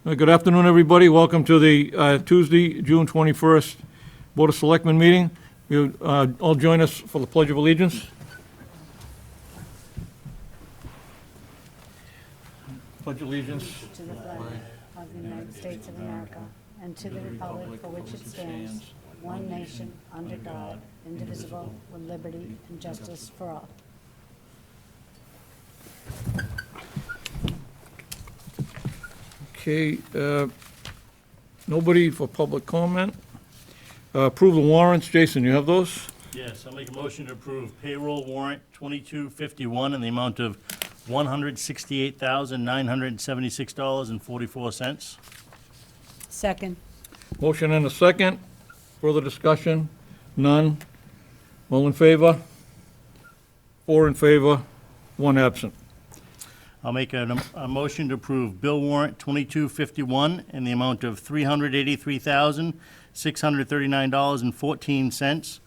Good afternoon, everybody. Welcome to the Tuesday, June 21st Board of Selectmen meeting. You all join us for the Pledge of Allegiance. Pledge allegiance. To the flag of the United States of America and to the republic for which it stands, one nation, under God, indivisible, with liberty and justice for all. Okay, nobody for public comment. Approve the warrants. Jason, you have those? Yes, I'll make a motion to approve payroll warrant 2251 in the amount of $168,976.44. Second. Motion and a second. Further discussion? None. All in favor? 4 in favor, 1 absent. I'll make a motion to approve bill warrant 2251 in the amount of $383,639.14,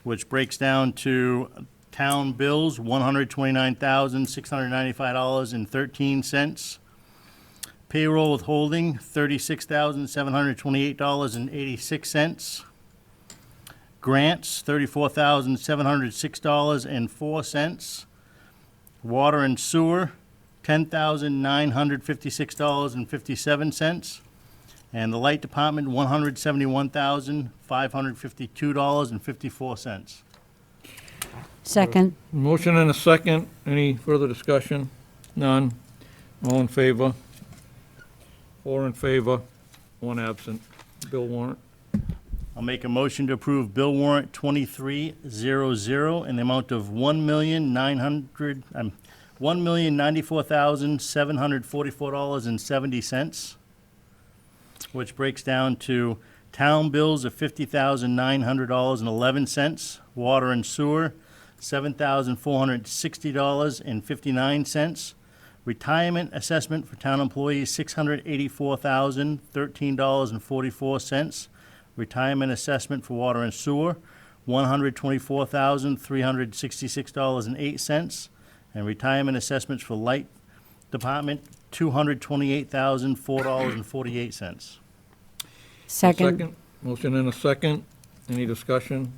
which breaks down to town bills, $129,695.13. Payroll withholding, $36,728.86. Grants, $34,706.04. Water and sewer, $10,956.57. And the light department, $171,552.54. Second. Motion and a second. Any further discussion? None. All in favor? 4 in favor, 1 absent. Bill warrant. I'll make a motion to approve bill warrant 2300 in the amount of $1,094,744.70, which breaks down to town bills of $50,900.11, water and sewer, $7,460.59, retirement assessment for town employees, $684,013.44, retirement assessment for water and sewer, $124,366.08, and retirement assessments for light department, $228,004.48. Second. Motion and a second. Any discussion?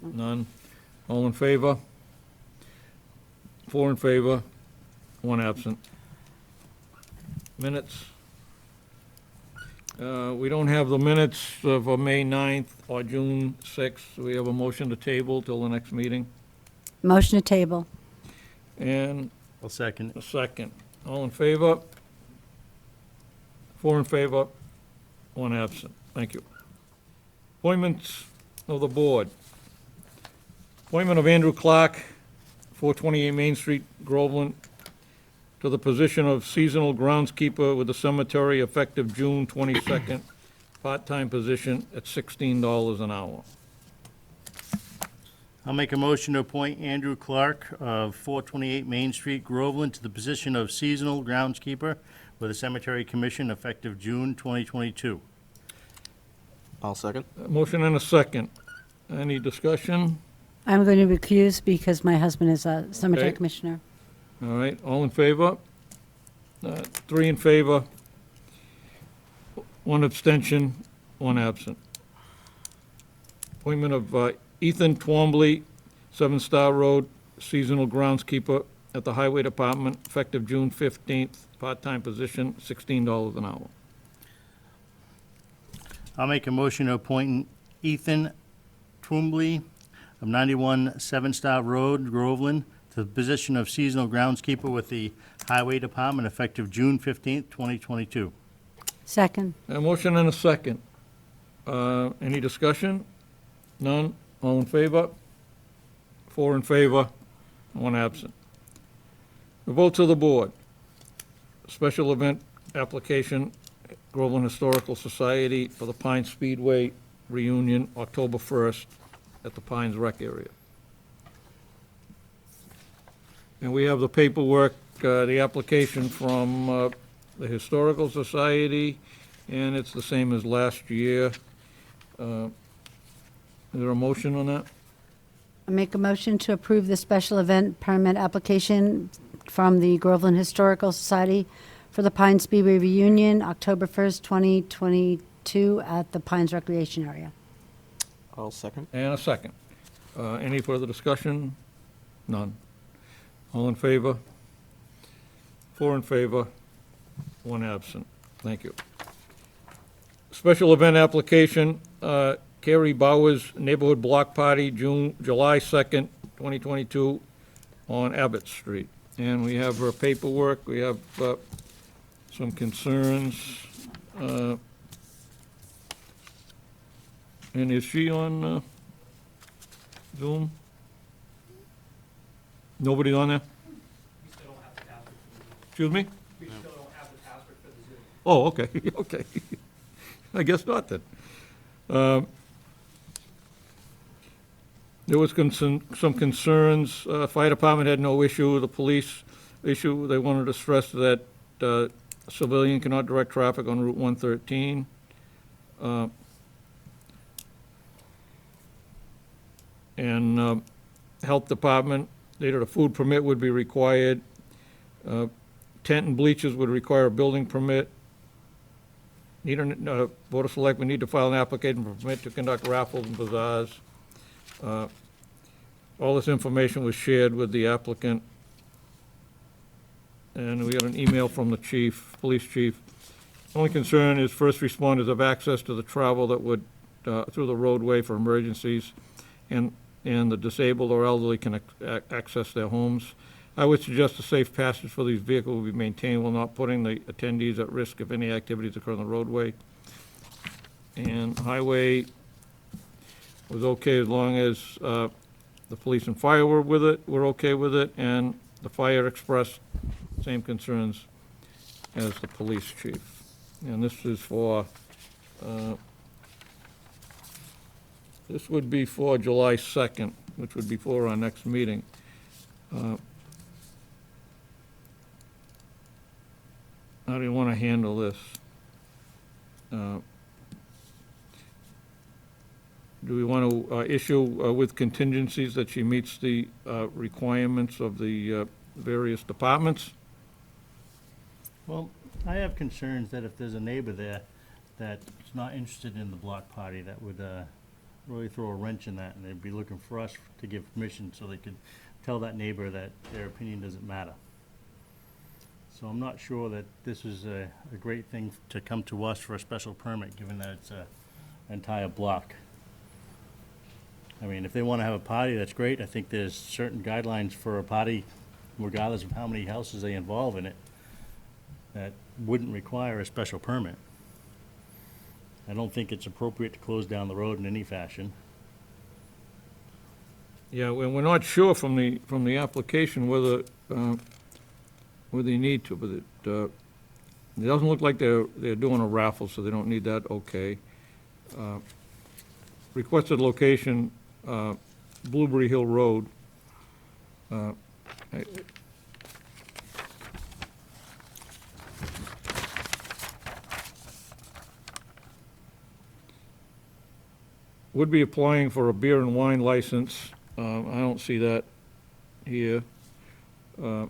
None. All in favor? 4 in favor, 1 absent. Minutes. We don't have the minutes for May 9th or June 6th. We have a motion to table till the next meeting. Motion to table. And I'll second. a second. All in favor? 4 in favor, 1 absent. Thank you. Appointments of the board. Appointment of Andrew Clark, 428 Main Street, Groveland, to the position of seasonal groundskeeper with the cemetery effective June 22nd, part-time position at $16 an hour. I'll make a motion to appoint Andrew Clark of 428 Main Street, Groveland, to the position of seasonal groundskeeper with the Cemetery Commission effective June 2022. I'll second. Motion and a second. Any discussion? I'm going to recuse because my husband is a cemetery Okay. commissioner. All right, all in favor? 3 in favor, 1 abstention, 1 absent. Appointment of Ethan Twombly, 7 Star Road, seasonal groundskeeper at the Highway Department, effective June 15th, part-time position, $16 an hour. I'll make a motion to appoint Ethan Twombly of 91 Seven Star Road, Groveland, to the position of seasonal groundskeeper with the Highway Department effective June 15th, 2022. Second. A motion and a second. Any discussion? None? All in favor? 4 in favor, 1 absent. The votes of the board. Special event application, Groveland Historical Society for the Pine Speedway reunion, October 1st, at the Pines Rec area. And we have the paperwork, the application from the Historical Society, and it's the same as last year. Is there a motion on that? I make a motion to approve the special event permit application from the Groveland Historical Society for the Pine Speedway Reunion, October 1st, 2022, at the Pines Recreation Area. I'll second. And a second. Any further discussion? None. All in favor? 4 in favor, 1 absent. Thank you. Special event application, Carrie Bowers Neighborhood Block Party, July 2nd, 2022, on Abbott Street. And we have her paperwork, we have some concerns. And is she on Zoom? Nobody on there? We still don't have the password for the Zoom. Excuse me? We still don't have the password for the Zoom. Oh, okay, okay. I guess not then. There was some concerns. Fire department had no issue. The police issue, they wanted to stress that a civilian cannot direct traffic on Route 113. And health department, they did a food permit would be required. Tent and bleachers would require a building permit. Board of Selectmen need to file an application for permit to conduct raffles and bazaars. All this information was shared with the applicant. And we got an email from the chief, police chief. Only concern is first responders have access to the travel that would, through the roadway for emergencies, and the disabled or elderly can access their homes. I would suggest a safe passage for these vehicles will be maintained while not putting the attendees at risk if any activities occur on the roadway. And highway was okay as long as the police and fire were with it, were okay with it, and the fire expressed same concerns as the police chief. And this is for, this would be for July 2nd, which would be for our next meeting. How do you want to handle this? Do we want to issue with contingencies that she meets the requirements of the various departments? Well, I have concerns that if there's a neighbor there that's not interested in the block party, that would really throw a wrench in that, and they'd be looking for us to give permission so they could tell that neighbor that their opinion doesn't matter. So I'm not sure that this is a great thing to come to us for a special permit, given that it's an entire block. I mean, if they want to have a party, that's great. I think there's certain guidelines for a party, regardless of how many houses they involve in it, that wouldn't require a special permit. I don't think it's appropriate to close down the road in any fashion. Yeah, we're not sure from the application whether you need to, but it doesn't look like they're doing a raffle, so they don't need that, okay. Requested location, Blueberry Hill Road. Would be applying for a beer and wine license. I don't see that here. It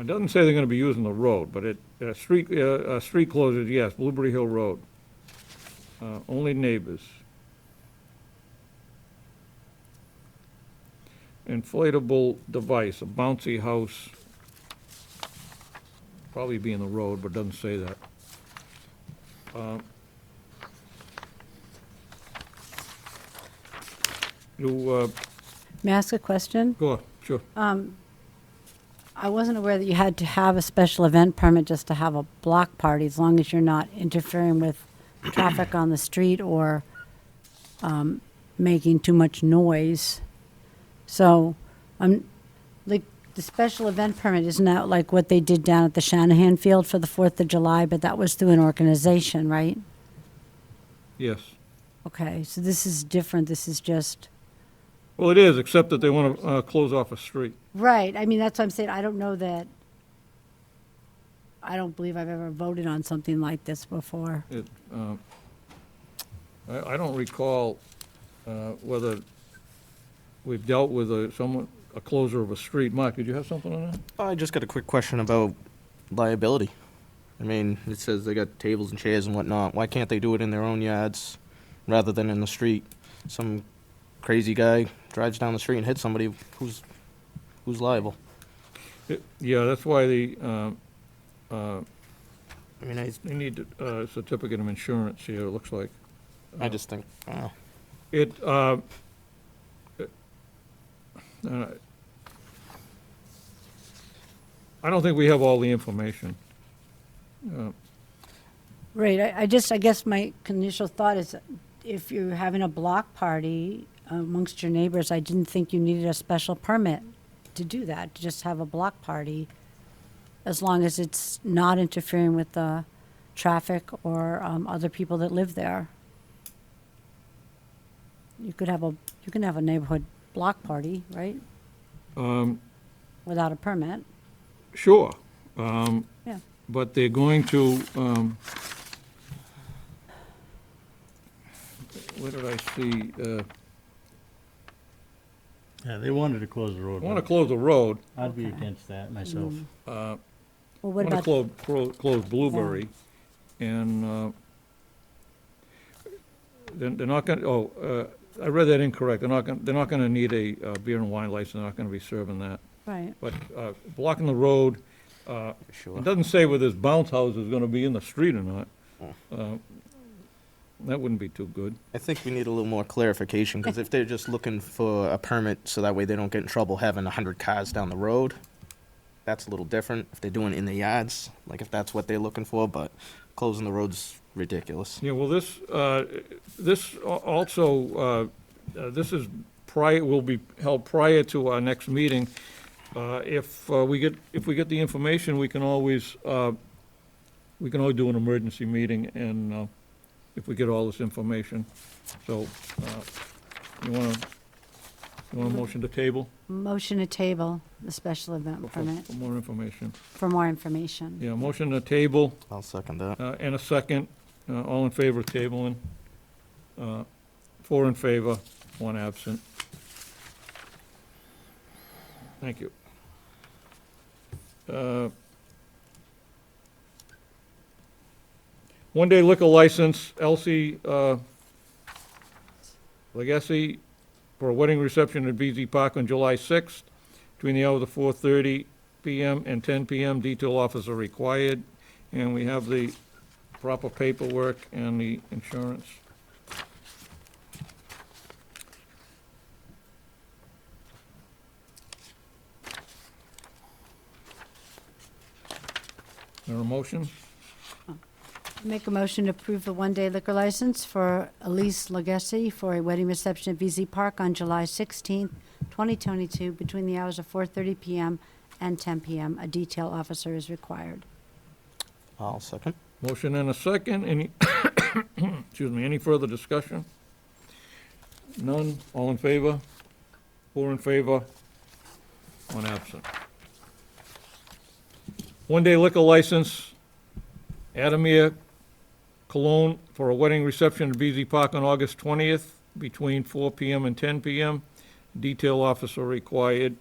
doesn't say they're gonna be using the road, but street closures, yes, Blueberry Hill Road. Only neighbors. Inflatable device, a bouncy house. Probably be in the road, but doesn't say that. May I ask a question? Go on, sure. I wasn't aware that you had to have a special event permit just to have a block party, as long as you're not interfering with traffic on the street or making too much noise. So, like, the special event permit, isn't that like what they did down at the Shanahan Field for the 4th of July? But that was through an organization, right? Yes. Okay, so this is different. This is just... Well, it is, except that they want to close off a street. Right, I mean, that's what I'm saying. I don't know that... I don't believe I've ever voted on something like this before. I don't recall whether we've dealt with a closure of a street. Mark, did you have something on that? I just got a quick question about liability. I mean, it says they got tables and chairs and whatnot. Why can't they do it in their own yards rather than in the street? Some crazy guy drives down the street and hits somebody. Who's liable? Yeah, that's why I mean, they need a certificate of insurance here, it looks like. I just think, wow. It, I don't think we have all the information. Right, I guess my initial thought is if you're having a block party amongst your neighbors, I didn't think you needed a special permit to do that, to just have a block party, as long as it's not interfering with the traffic or other people that live there. You can have a neighborhood block party, right? Without a permit. Sure. Yeah. But they're going to, what did I see? Yeah, they wanted to close the road. I want to close the road. I'd be Okay. against that myself. Well, I what want to about, close Blueberry, and they're not going, I read that incorrect. They're not going to need a beer and wine license. They're not going to be serving that. right, But blocking the road, Sure. it doesn't say whether this bounce house is going to be in the street or not. That wouldn't be too good. I think we need a little more clarification, because if they're just looking for a permit so that way they don't get in trouble having 100 cars down the road, that's a little different. If they're doing it in the yards, like if that's what they're looking for, but closing the road's ridiculous. Yeah, well, this also, this is will be held prior to our next meeting. If we get the information, we can always do an emergency meeting, and if we get all this information. So, you want a motion to table motion to table the special event for permit more information? for more information. Yeah, motion to table, I'll second that. and a second. All in favor of tabling? 4 in favor, 1 absent. Thank you. One-day liquor license, Elsie Legacy, for a wedding reception at BZ Park on July 6th, between the hours of 4:30 PM and 10 PM. Detail officer required, and we have the proper paperwork and the insurance. Is there a motion? Make a motion to approve the one-day liquor license for Elise Legacy for a wedding reception at VZ Park on July 16th, 2022, between the hours of 4:30 PM and 10 PM. A detail officer is required. I'll second. Motion and a second. Any, excuse me, any further discussion? None. All in favor? 4 in favor, 1 absent. One-day liquor license, Adamir Cologne, for a wedding reception at BZ Park on August 20th, between 4 PM and 10 PM. Detail officer required.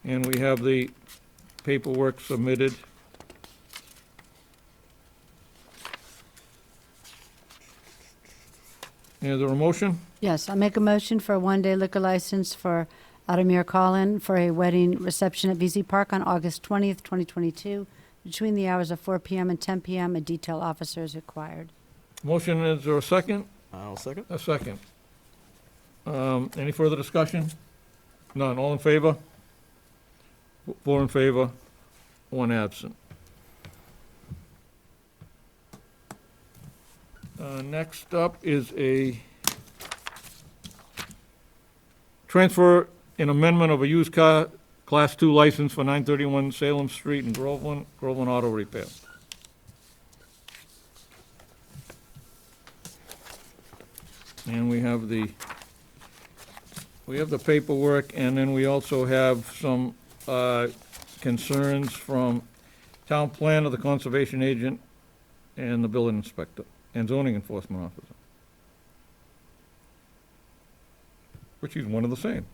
And we have the paperwork submitted. Is there a motion? Yes, I'll make a motion for a one-day liquor license for Adamir Collin for a wedding reception at VZ Park on August 20th, 2022, between the hours of 4 PM and 10 PM. A detail officer is required. Motion, is there a second? I'll second. A second. Any further discussion? None. All in favor? 4 in favor, 1 absent. Next up is a transfer and amendment of a used car Class 2 license for 931 Salem Street in Groveland Auto Repair. And we have the paperwork, and then we also have some concerns from town planner, the conservation agent, and the building inspector, and zoning enforcement officer. Which is one of the same.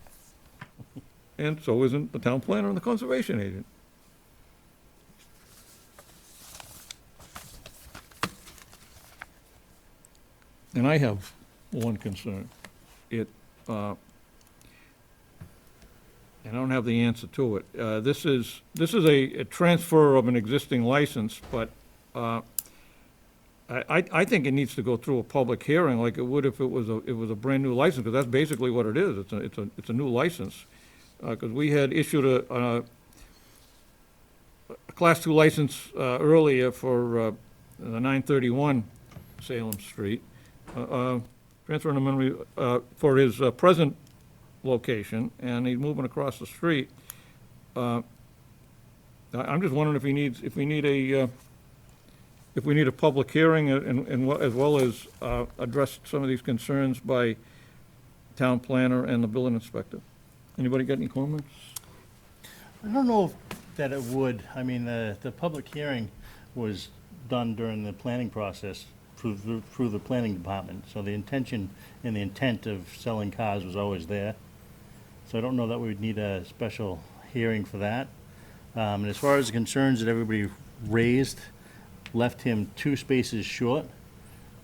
and so isn't the town planner and the conservation agent. And I have one concern. And I don't have the answer to it. This is a transfer of an existing license, but I think it needs to go through a public hearing like it would if it was a brand-new license, because that's basically what it is. It's a new license. Because we had issued a Class 2 license earlier for the 931 Salem Street, transferring him for his present location, and he's moving across the street. I'm just wondering if we need a public hearing as well as address some of these concerns by town planner and the building inspector. Anybody got any comments? I don't know that it would. I mean, the public hearing was done during the planning process through the planning department. So the intention and the intent of selling cars was always there. So I don't know that we would need a special hearing for that. And as far as the concerns that everybody raised, left him 2 spaces short,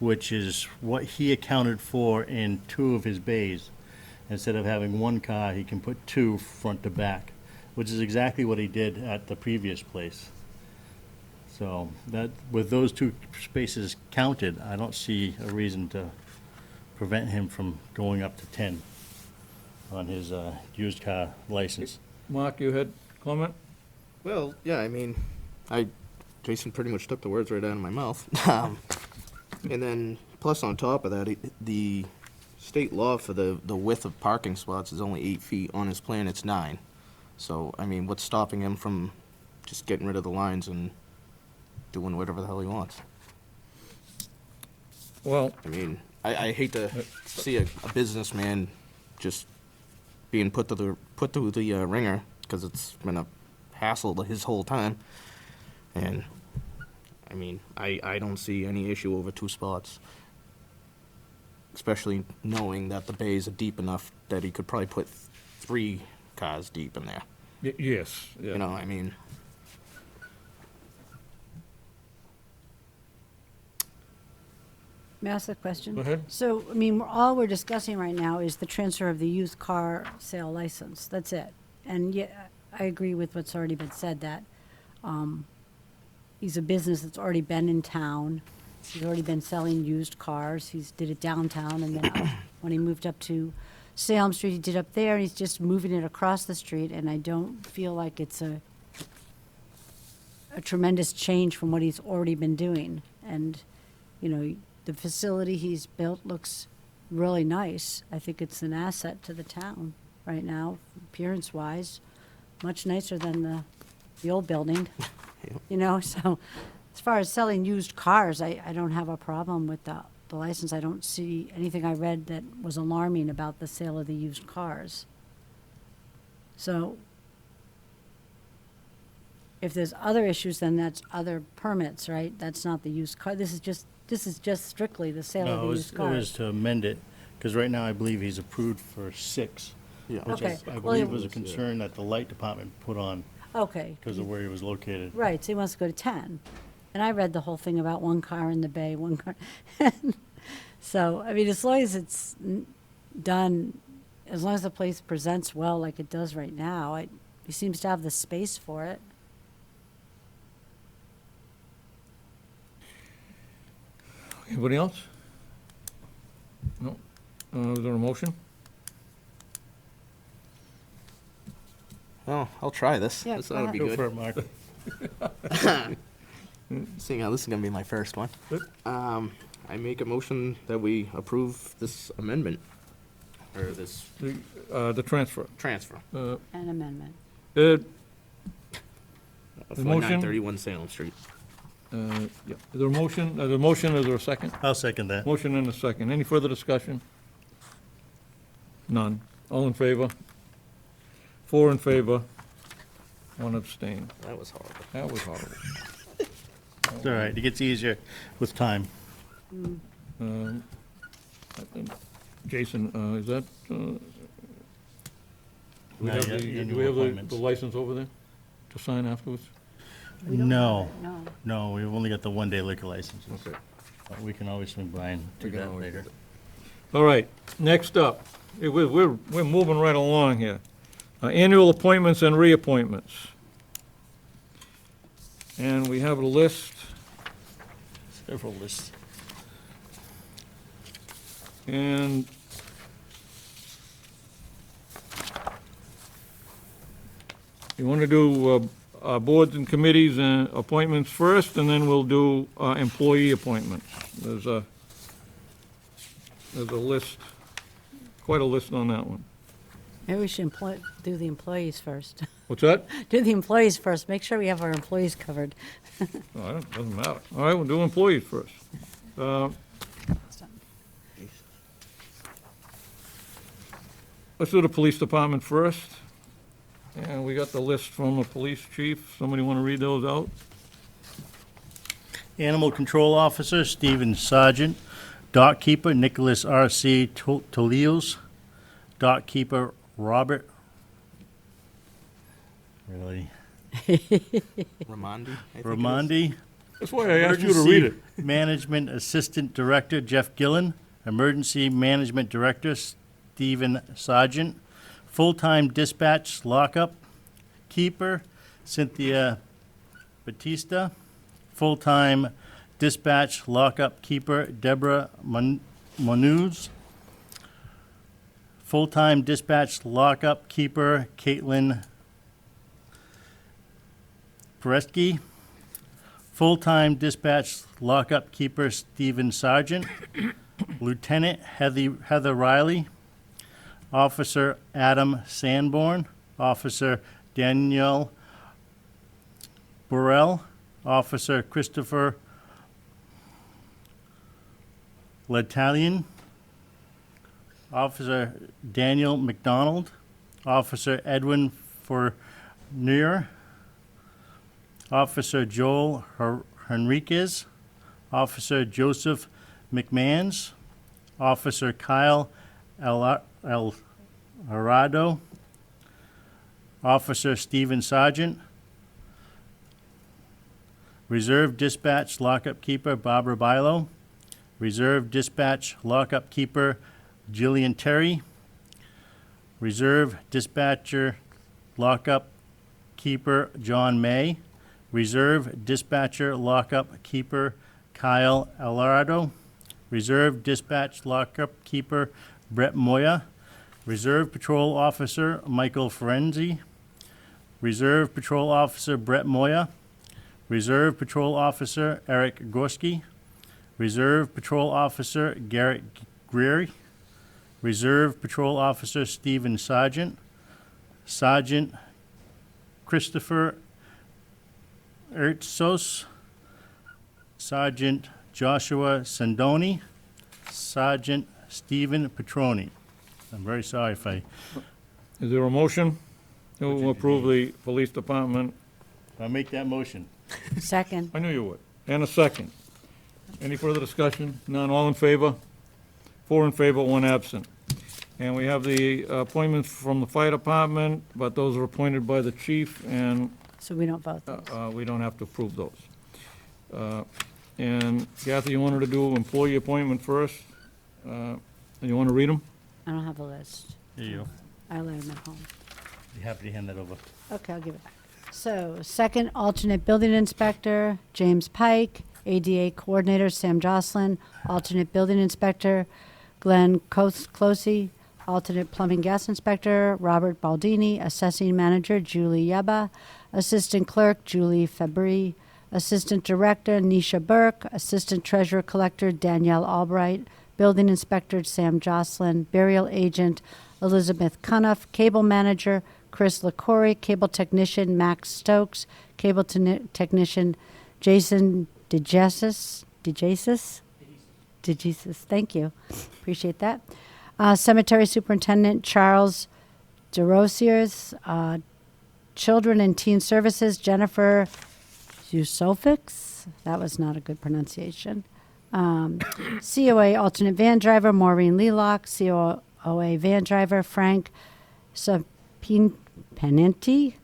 which is what he accounted for in 2 of his bays. Instead of having 1 car, he can put 2 front to back, which is exactly what he did at the previous place. So that, with those 2 spaces counted, I don't see a reason to prevent him from going up to 10 on his used car license. Mark, you had comment? Well, yeah, I mean, Jason pretty much took the words right out of my mouth. And then, plus on top of that, the state law for the width of parking spots is only 8 feet. On his plan, it's 9. So, I mean, what's stopping him from just getting rid of the lines and doing whatever the hell he wants? Well, I mean, I hate to see a businessman just being put through the ringer, because it's been a hassle his whole time. And, I mean, I don't see any issue over 2 spots, especially knowing that the bays are deep enough that he could probably put 3 cars deep in there. yes, yeah. You know, I mean, May I ask a question? Go ahead. So, I mean, all we're discussing right now is the transfer of the used car sale license. That's it. And yet, I agree with what's already been said, that he's a business that's already been in town. He's already been selling used cars. He's did it downtown, and then when he moved up to Salem Street, he did up there, and he's just moving it across the street, and I don't feel like it's a tremendous change from what he's already been doing. And, you know, the facility he's built looks really nice. I think it's an asset to the town right now, appearance-wise, much nicer than the old building. Yep. You know, so as far as selling used cars, I don't have a problem with the license. I don't see anything I read that was alarming about the sale of the used cars. So if there's other issues, then that's other permits, right? That's not the used car. This is just strictly the sale of No, the it used was cars. to amend it, because right now I believe he's approved for 6, yeah. which Okay. I Well, believe it- was a concern that the light department put on Okay. because of where he was located. Right, so he wants to go to 10. And I read the whole thing about 1 car in the bay, 1 car. So, I mean, as long as it's done, as long as the place presents well like it does right now, he seems to have the space for it. Anybody else? No? Is there a motion? Well, I'll try this. Yeah, This go ought to be Go good. for it, Mark. Seeing how this is gonna be my first one. Good. I make a motion that we approve this amendment, or this The transfer. transfer An amendment. The for motion? 931 Salem Street. Yeah. Is there a motion? Is there a second? I'll second that. Motion and a second. Any further discussion? None. All in favor? 4 in favor, 1 abstain. That was horrible. That was horrible. It's all right, it gets easier with time. Jason, is that, Do we Not have yet, the, do annual we have the appointments. license over there to sign afterwards? We don't have No. it, No. No, we've only got the one-day liquor licenses. Okay. But we can always swing by and do We can that always later. do All right, next up, we're moving right along here. Annual appointments and reappointments. And we have a list, Several lists. and you want to do boards and committees and appointments first, and then we'll do employee appointments. There's a list, quite a list on that one. Maybe we should do the employees first. What's that? Do the employees first. Make sure we have our employees covered. Oh, it doesn't matter. All right, we'll do employees first. Let's do the police department first. And we got the list from the police chief. Somebody want to read those out? Animal Control Officer, Stephen Sargent. Dock Keeper, Nicholas R.C. Tolios. Dock Keeper, Robert. Really? Ramondi? I think it is. Ramondi. That's why I asked you to read it. Emergency Management Assistant Director, Jeff Gillen. Emergency Management Director, Stephen Sargent. Full-time Dispatch Lockup Keeper, Cynthia Batista. Full-time Dispatch Lockup Keeper, Deborah Monuz. Full-time Dispatch Lockup Keeper, Caitlin Peresky. Full-time Dispatch Lockup Keeper, Stephen Sargent. Lieutenant Heather Riley. Officer Adam Sanborn. Officer Danielle Burrell. Officer Christopher L'Italian. Officer Daniel McDonald. Officer Edwin Fournier. Officer Joel Henriquez. Officer Joseph McMahons. Officer Kyle Arado. Officer Stephen Sargent. Reserve Dispatch Lockup Keeper Barbara Bilo. Reserve Dispatch Lockup Keeper Jillian Terry. Reserve Dispatcher Lockup Keeper John May. Reserve Dispatcher Lockup Keeper Kyle Alardo. Reserve Dispatch Lockup Keeper Brett Moya. Reserve Patrol Officer Michael Ferenzi. Reserve Patrol Officer Brett Moya. Reserve Patrol Officer Eric Gorski. Reserve Patrol Officer Garrett Greery. Reserve Patrol Officer Stephen Sargent. Sergeant Christopher Ertzos. Sergeant Joshua Sandoni. Sergeant Stephen Petroni. I'm very sorry if I Is there a motion What'd to you approve the police department? make that motion. Second. I knew you would. And a second. Any further discussion? None, all in favor? 4 in favor, 1 absent. And we have the appointments from the fire department, but those are appointed by the chief, and So we don't vote those. we don't have to approve those. And Kathy, you wanted to do employee appointment first? You want to read them? I don't have a list. Here you go. I let them at home. Be happy to hand that over. Okay, I'll give it back. So, second alternate building inspector, James Pike. ADA coordinator, Sam Jocelyn. Alternate building inspector, Glenn Closey. Alternate plumbing gas inspector, Robert Baldini. Assessing manager, Julie Yeba. Assistant clerk, Julie Fabry. Assistant director, Nisha Burke. Assistant treasurer collector, Danielle Albright. Building inspector, Sam Jocelyn. Burial agent, Elizabeth Cunoff. Cable manager, Chris LaCory. Cable technician, Max Stokes. Cable technician, Jason DeJesus. Thank you. Appreciate that. Cemetery superintendent, Charles DeRosiers. Children and Teen Services, Jennifer Yusofix. That was not a good pronunciation. COA alternate van driver, Maureen Lelock. COA van driver, Frank Pennanti,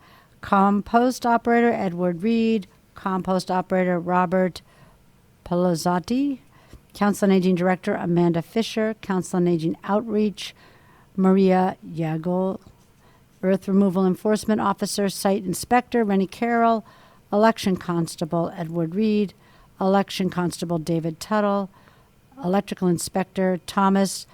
compost operator Edward Reed, compost operator Robert Pelazzotti, Council on Aging Director Amanda Fisher, Council on Aging Outreach Maria Yagol, Earth Removal Enforcement Officer Site Inspector Rennie Carroll, Election Constable Edward Reed, Election Constable David Tuttle, Electrical Inspector Thomas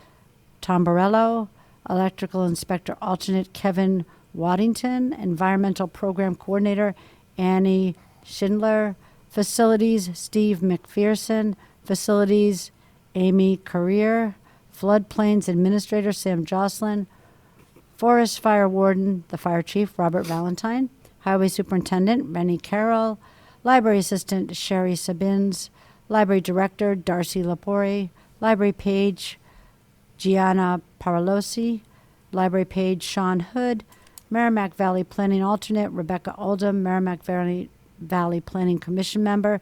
Tombarello, Electrical Inspector Alternate Kevin Waddington, Environmental Program Coordinator Annie Schindler, Facilities Steve McPherson, Facilities Amy Career, Floodplains Administrator Sam Jocelyn, Forest Fire Warden, the Fire Chief Robert Valentine, Highway Superintendent Rennie Carroll, Library Assistant Sherry Sabins, Library Director Darcy Lapori, Library Page Gianna Paralosi, Library Page Sean Hood, Merrimack Valley Planning Alternate Rebecca Oldham, Merrimack Valley Planning Commission Member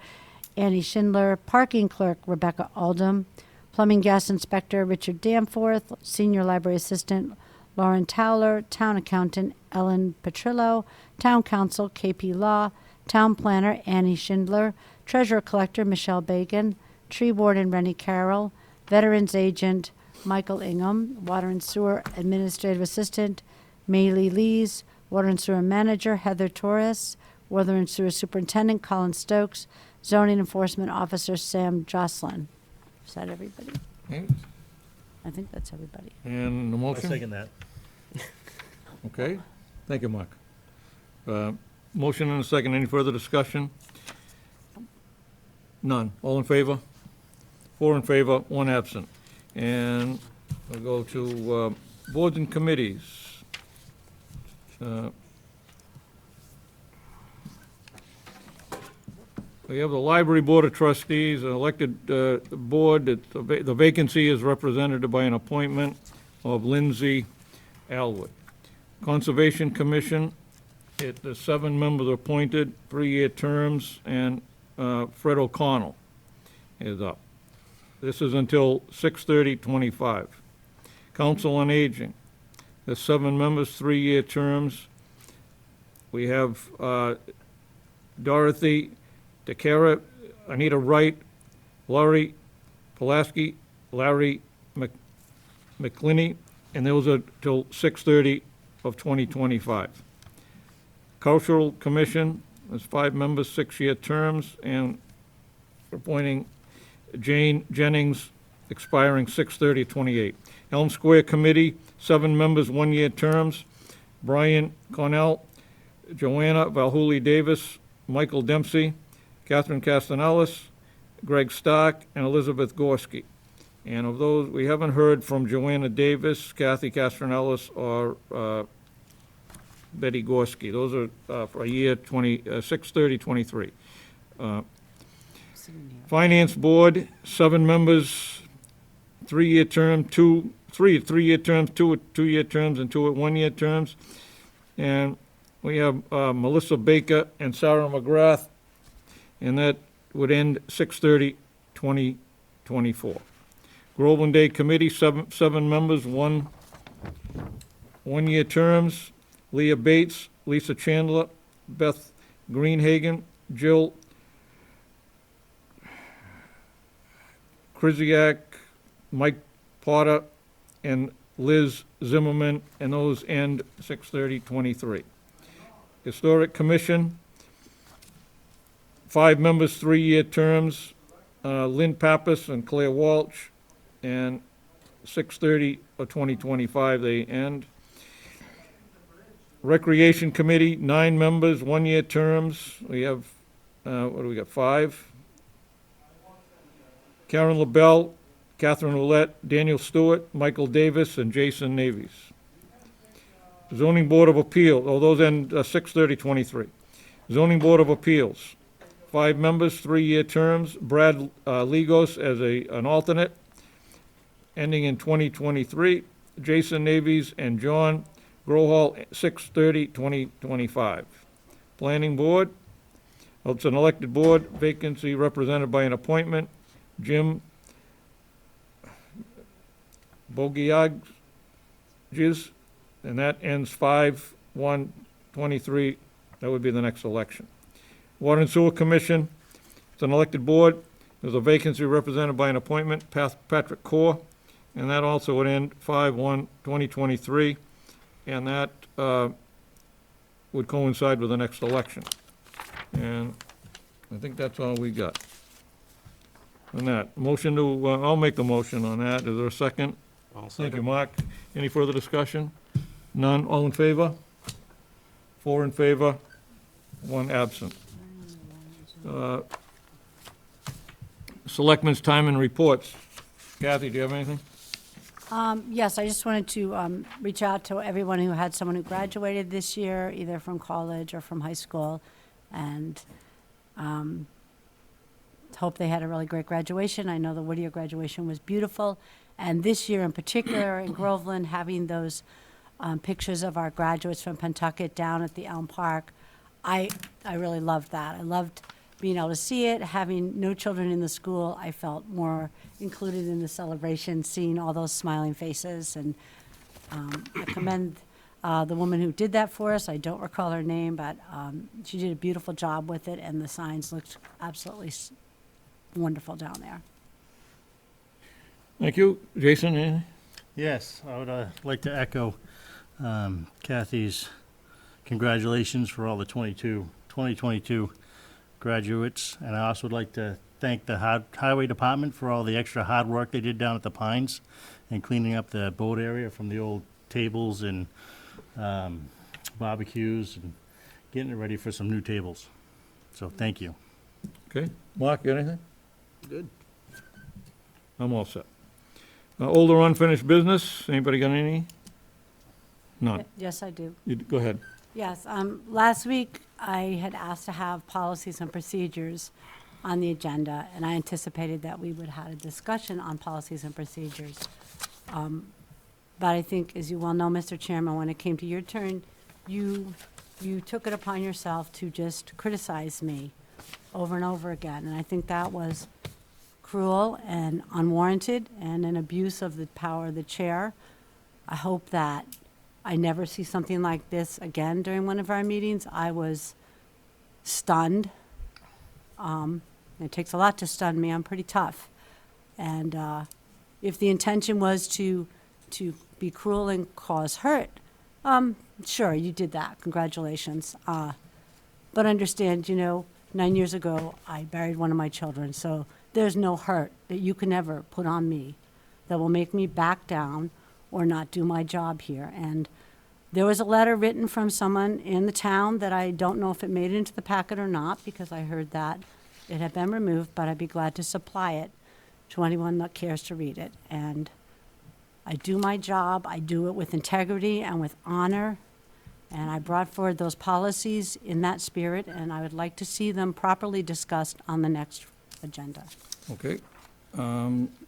Annie Schindler, Parking Clerk Rebecca Oldham, Plumbing Gas Inspector Richard Danforth, Senior Library Assistant Lauren Towler, Town Accountant Ellen Petrillo, Town Council KP Law, Town Planner Annie Schindler, Treasurer Collector Michelle Bacon, Tree Warden Rennie Carroll, Veterans Agent Michael Ingham, Water and Sewer Administrative Assistant Maylee Lees, Water and Sewer Manager Heather Torres, Water and Sewer Superintendent Colin Stokes, Zoning Enforcement Officer Sam Jocelyn. Is that everybody? Okay, I think that's everybody. and the I motion? second that. Okay, thank you, Mark. Motion and a second, any further discussion? None, all in favor? 4 in favor, 1 absent. And we'll go to boards and committees. We have the Library Board of Trustees, an elected board. The vacancy is represented by an appointment of Lindsay Alwood. Conservation Commission, the 7 members appointed, 3-year terms, and Fred O'Connell is up. This is until 6/30/25. Council on Aging, the 7 members, 3-year terms. We have Dorothy DeCara, Anita Wright, Laurie Pulaski, Larry McClinney, and those are till 6/30/2025. Cultural Commission, there's 5 members, 6-year terms, and appointing Jane Jennings, expiring 6/30/28. Elm Square Committee, 7 members, 1-year terms, Brian Cornell, Joanna Valhuli Davis, Michael Dempsey, Catherine Castanellis, Greg Stark, and Elizabeth Gorski. And of those, we haven't heard from Joanna Davis, Kathy Castanellis, or Betty Gorski. Those are for a year 6/30/23. Finance Board, 7 members, 3-year term, 3 3-year terms, 2 at 2-year terms, and 2 at 1-year terms. And we have Melissa Baker and Sarah McGrath, and that would end 6/30/2024. Groveland Day Committee, 7 members, 1-year terms, Leah Bates, Lisa Chandler, Beth Greenhagen, Jill Kriziak, Mike Potter, and Liz Zimmerman, and those end 6/30/23. Historic Commission, 5 members, 3-year terms, Lynn Pappas and Claire Walsh, and 6/30/2025 they end. Recreation Committee, 9 members, 1-year terms. We have, what do we got, 5? Karen LaBelle, Catherine Roulette, Daniel Stewart, Michael Davis, and Jason Navies. Zoning Board of Appeals, those end 6/30/23. Zoning Board of Appeals, 5 members, 3-year terms, Brad Legos as an alternate, ending in 2023, Jason Navies and John Grohall, 6/30/2025. Planning Board, it's an elected board, vacancy represented by an appointment, Jim Bogiagis, and that ends 5/1/23. That would be the next election. Water and Sewer Commission, it's an elected board. There's a vacancy represented by an appointment, Patrick Core, and that also would end 5/1/2023, and that would coincide with the next election. And I think that's all we got on that. Motion to, I'll make the motion on that. Is there a second? Thank you, Mark. Any further discussion? None. All in favor? 4 in favor, 1 absent. Selectmen's time and reports. Kathy, do you have anything? Yes, I just wanted to reach out to everyone who had someone who graduated this year, either from college or from high school, and hope they had a really great graduation. I know the Whittier graduation was beautiful, and this year in particular in Groveland, having those pictures of our graduates from Pentucket down at the Elm Park, I really loved that. I loved being able to see it. Having no children in the school, I felt more included in the celebration, seeing all those smiling faces. And I commend the woman who did that for us. I don't recall her name, but she did a beautiful job with it, and the signs looked absolutely wonderful down there. Thank you. Jason, anything? Yes, I would like to echo Kathy's congratulations for all the 2022 graduates. And I also would like to thank the Highway Department for all the extra hard work they did down at the Pines and cleaning up the boat area from the old tables and barbecues and getting it ready for some new tables. So thank you. Okay. Mark, you got anything? Good. I'm all set. Older unfinished business, anybody got any? None. Yes, I do. Go ahead. Yes, last week I had asked to have policies and procedures on the agenda, and I anticipated that we would have a discussion on policies and procedures. But I think, as you well know, Mr. Chairman, when it came to your turn, you took it upon yourself to just criticize me over and over again, and I think that was cruel and unwarranted and an abuse of the power of the chair. I hope that I never see something like this again during one of our meetings. I was stunned. It takes a lot to stun me. I'm pretty tough. And if the intention was to be cruel and cause hurt, sure, you did that. Congratulations. But understand, 9 years ago, I buried one of my children, so there's no hurt that you can ever put on me that will make me back down or not do my job here. And there was a letter written from someone in the town that I don't know if it made it into the packet or not, because I heard that it had been removed, but I'd be glad to supply it to anyone that cares to read it. And I do my job, I do it with integrity and with honor, and I brought forward those policies in that spirit, and I would like to see them properly discussed on the next agenda. Okay.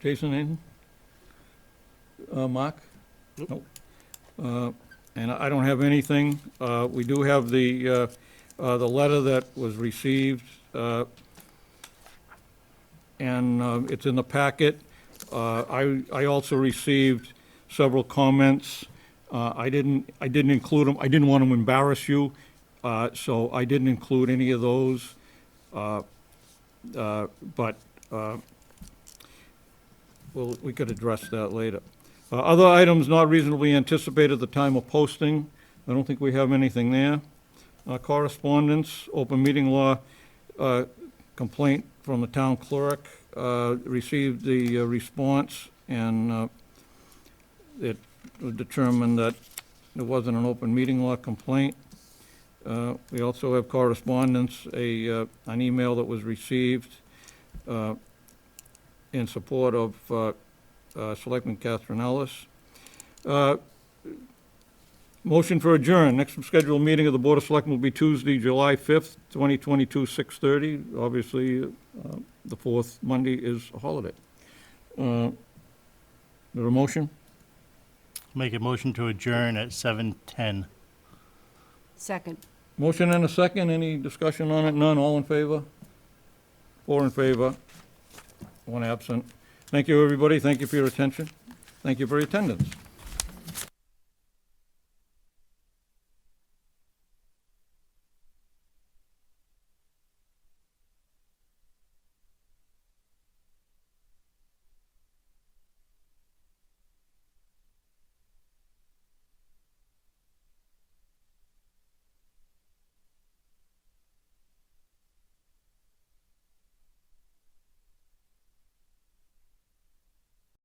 Jason, anything? Mark? Nope. And I don't have anything. We do have the letter that was received, and it's in the packet. I also received several comments. I didn't include them. I didn't want to embarrass you, so I didn't include any of those. But we could address that later. Other items not reasonably anticipated at the time of posting. I don't think we have anything there. Correspondence, open meeting law complaint from the town clerk. Received the response, and it was determined that it wasn't an open meeting law complaint. We also have correspondence, an email that was received in support of Selectman Catherine Ellis. Motion for adjourn. Next scheduled meeting of the Board of Selectmen will be Tuesday, July 5th, 2022, 6:30. Obviously, the fourth Monday is a holiday. There a motion? Make a motion to adjourn at 7:10. Second. Motion and a second. Any discussion on it? None. All in favor? 4 in favor, 1 absent. Thank you, everybody. Thank you for your attention. Thank you for your attendance.